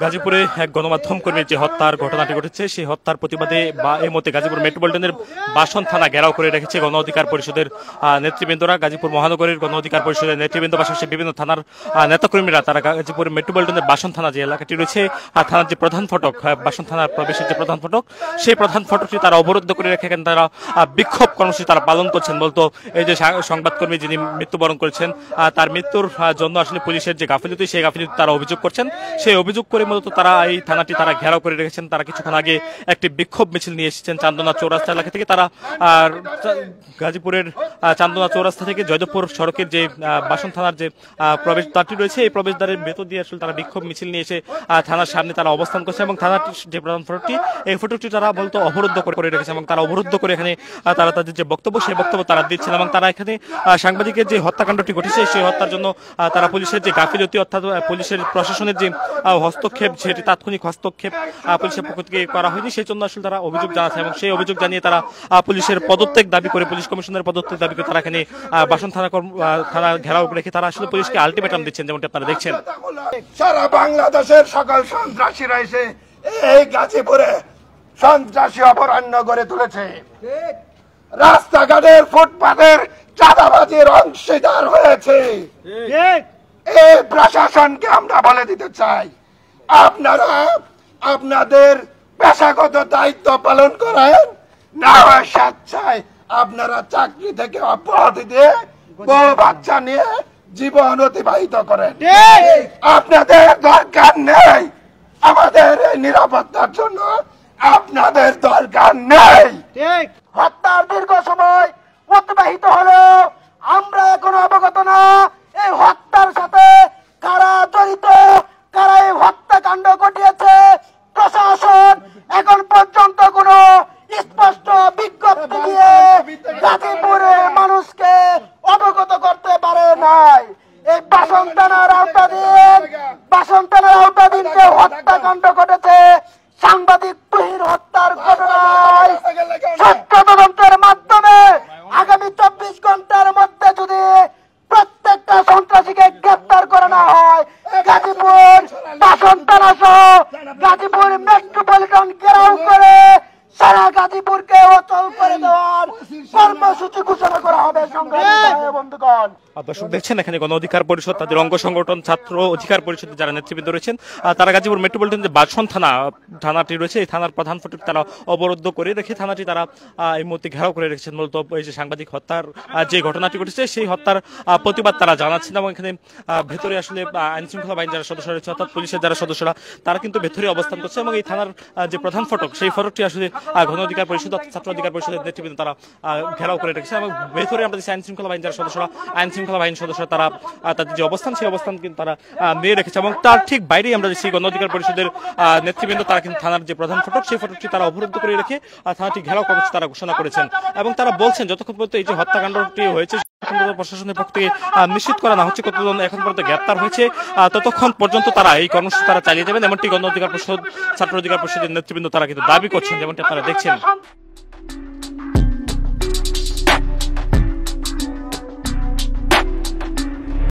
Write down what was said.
গাজীপুরে এক গণমাধ্যম কর্মীর যে হত্যার ঘটনাটি ঘটেছে সেই হত্যার প্রতিবাদে বা এই মধ্যে গাজীপুর মেট্রোপলিটনের বাসন থানা ঘেরাও করে রেখেছে গণ অধিকার পরিষদের নেতৃবৃন্দরা। গাজীপুর মহানগরীর গণ অধিকার পরিষদের নেতৃবৃন্দ পাশাপাশি বিভিন্ন থানার নেতাকর্মীরা তারা গাজীপুর মেট্রোপলিটনের বাসন থানা যে এলাকাটি রয়েছে থানার যে প্রধান ফটক বাসন থানার প্রবেশের যে প্রধান ফটক সেই প্রধান ফটকটি তারা অবরুদ্ধ করে রেখে তারা বিক্ষোভ কর্মসূচি তারা পালন করছেন। বলতো এই যে সংবাদকর্মী যিনি মৃত্যুবরণ করেছেন তার মৃত্যুর জন্য আসলে পুলিশের যে গাফিলতি সেই গাফিলতি তারা অভিযোগ করছেন। সেই অভিযোগ করে মূলত তারা এই থানাটি তারা ঘেরাও করে রেখেছেন। তারা কিছুক্ষণ আগে একটি বিক্ষোভ মিছিল নিয়ে এসেছেন চান্দনা চৌরাস্তা এলাকা থেকে। তারা গাজীপুরের চান্দনা চৌরাস্তা থেকে জয়দেবপুর সড়কের যে বাসন থানার যে প্রবেশদ্বারটি রয়েছে এই প্রবেশদ্বারের ভেতর দিয়ে আসলে তারা বিক্ষোভ মিছিল নিয়ে এসে থানার সামনে তারা অবস্থান করছে এবং থানাটির যে প্রধান ফটকটি এই ফটকটি তারা বলতো অবরুদ্ধ করে রেখেছে এবং তারা অবরুদ্ধ করে এখানে তারা তাদের যে বক্তব্য সেই বক্তব্য তারা দিচ্ছেন এবং তারা এখানে সাংবাদিকের যে হত্যাকাণ্ডটি ঘটেছে সেই হত্যার জন্য তারা পুলিশের যে গাফিলতি অর্থাৎ পুলিশের প্রশাসনের যে হস্তক্ষেপ সেটি তাৎক্ষণিক হস্তক্ষেপ পুলিশের পক্ষ থেকে করা হয়নি সেই জন্য আসলে তারা অভিযোগ জানাচ্ছে এবং সেই অভিযোগ জানিয়ে তারা পুলিশের পদত্যাগ দাবি করে পুলিশ কমিশনের পদত্যাগ দাবি করে তারা এখানে বাসন থানা ঘেরাও রেখে তারা আসলে পুলিশকে আলটিমেটাম দিচ্ছেন যেমনটি আপনারা দেখছেন। সারা বাংলাদেশের সকল সন্ত্রাসীরা এসে এই গাজীপুরে সন্ত্রাসী অভয়ারণ্য গড়ে তুলেছে। রাস্তাঘাটের ফুটপাতের চাঁদাবাজির অংশীদার হয়েছে। এই প্রশাসনকে আমরা বলে দিতে চাই আপনারা আপনাদের পেশাগত দায়িত্ব পালন করেন, না হয় স্বেচ্ছায় আপনারা চাকরি থেকে অব্যাহতি দিয়ে বউ বাচ্চা নিয়ে জীবন অতিবাহিত করেন। আপনাদের দরকার নেই, আমাদের এই নিরাপত্তার জন্য আপনাদের দরকার নেই। হত্যার দীর্ঘ সময় অতিবাহিত হলেও আমরা এখনো অবগত না এই হত্যার সাথে কারা জড়িত, কারা এই হত্যাকাণ্ড ঘটিয়েছে। প্রশাসন এখন পর্যন্ত কোন স্পষ্ট বিজ্ঞপ্তি দিয়ে গাজীপুরের মানুষকে অবগত করতে পারে নাই। এই বাসন থানার আওতাধীন যে হত্যাকাণ্ড ঘটেছে সাংবাদিক তুহির হত্যার ঘটনায় সত্য তদন্তের মাধ্যমে আগামী 24 ঘন্টার মধ্যে যদি প্রত্যেকটা সন্ত্রাসীকে গ্রেপ্তার করা না হয় গাজীপুর বাসন থানা সহ গাজীপুর মেট্রোপলিটন ঘেরাও করে সারা গাজীপুরকে অচল করে দেওয়ার কর্মসূচি ঘোষণা করা হবে। সংগ্রামী বন্ধুগণ, দর্শক দেখছেন এখানে গণ অধিকার পরিষদ তাদের অঙ্গ সংগঠন ছাত্র অধিকার পরিষদের যারা নেতৃবৃন্দ রয়েছেন তারা গাজীপুর মেট্রোপলিটন যে বাসন থানাটি রয়েছে এই থানার প্রধান ফটক তারা অবরুদ্ধ করে রেখে থানাটি তারা এই মুহূর্তে ঘেরাও করে রেখেছেন। মূলত এই যে সাংবাদিক হত্যার যে ঘটনাটি ঘটেছে সেই হত্যার প্রতিবাদ তারা জানাচ্ছেন এবং এখানে ভেতরে আসলে আইন শৃঙ্খলা বাহিনী যারা সদস্য রয়েছে অর্থাৎ পুলিশের যারা সদস্যরা তারা কিন্তু ভেতরে অবস্থান করছে এবং এই থানার যে প্রধান ফটক সেই ফটকটি আসলে গণ অধিকার পরিষদ ছাত্র অধিকার পরিষদের নেতৃবৃন্দ তারা ঘেরাও করে রেখেছে এবং ভেতরে আমরা আইন শৃঙ্খলা বাহিনী যারা সদস্যরা আইন শৃঙ্খলা বাহিনীর সদস্যরা তারা তাদের যে অবস্থান সেই অবস্থান কিন্তু তারা নিয়ে রেখেছে এবং তার ঠিক বাইরেই আমরা দেখছি গণ অধিকার পরিষদের নেতৃবৃন্দ তারা কিন্তু থানার যে প্রধান ফটক সেই ফটকটি তারা অবরুদ্ধ করে রেখে থানাটি ঘেরাও কর্মসূচি তারা ঘোষণা করেছেন এবং তারা বলছেন যতক্ষণ পর্যন্ত এই যে হত্যাকাণ্ডটি হয়েছে প্রশাসনের পক্ষ থেকে নিশ্চিত করা না হচ্ছে কতজন এখন পর্যন্ত গ্রেপ্তার হয়েছে ততক্ষণ পর্যন্ত তারা এই কর্মসূচি তারা চালিয়ে যাবেন এমনটি গণ অধিকার পরিষদ ছাত্র অধিকার পরিষদের নেতৃবৃন্দ তারা কিন্তু দাবি করছেন যেমনটি আপনারা দেখছেন।